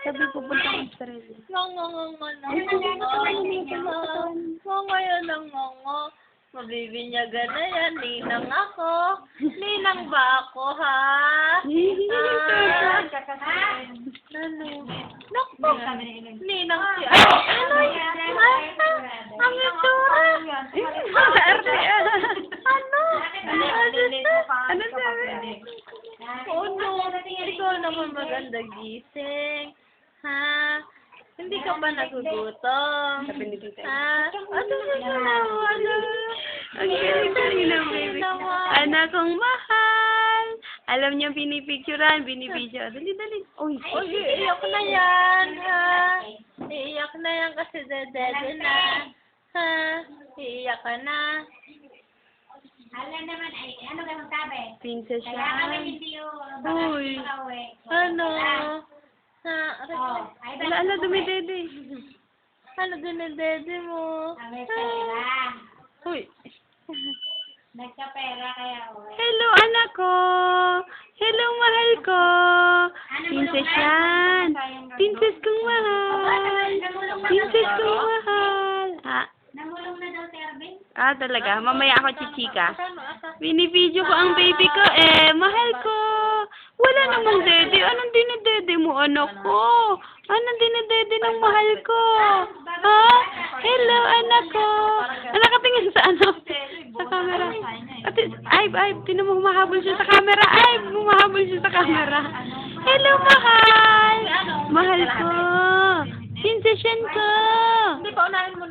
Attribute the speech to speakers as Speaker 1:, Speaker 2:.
Speaker 1: Sabi pupunta ang Australia.
Speaker 2: Ngayon ang ngongo. Mabibinyagan na yan. Ninang ako. Ninang ba ako, ha? Ano? Nakpo. Ninang si ano yan? Ang itsura. Ano?
Speaker 1: Ano sabi?
Speaker 2: Oh no, ikaw naman maganda gising. Ha? Hindi ka ba nagugutom?
Speaker 1: Sabi ni Tita.
Speaker 2: Ha? Ano naman?
Speaker 1: Ang galing-galing ng baby. Anak kong mahal. Alam niyo, binipicturean, binibidyo. Dali. Uy.
Speaker 2: Uy, iiyak na yan, ha? Iiyak na yan kasi dede na. Ha? Iiyak ka na.
Speaker 3: Alam naman, ay, ano ka magsabi?
Speaker 1: Princess
Speaker 3: Kaya
Speaker 1: siya.
Speaker 3: kami hindi yung
Speaker 1: Uy.
Speaker 2: Ano? Ha?
Speaker 1: Ala, dumidede.
Speaker 2: Ano din ang dede mo?
Speaker 3: Kami pera.
Speaker 2: Uy.
Speaker 3: Nagkapera kaya uwi.
Speaker 1: Hello, anak ko. Hello, mahal ko. Princess yan. Princess kong mahal. Princess kong mahal. Ha?
Speaker 3: Namulong na daw si Arvin?
Speaker 1: Talaga? Mamaya ako chichika. Binibidyo ko ang baby ko mahal ko. Wala namang dede. Anong dinedede mo, anak ko? Anong dinedede ng mahal ko? Ha? Hello, anak ko. Anak, katingin sa ano? Sa camera. Ay, tinan mo, humahabol siya sa camera. Ay, humahabol siya sa camera. Hello, mahal. Mahal ko. Prinsesyan ko.
Speaker 2: Hindi pa unahin mo na.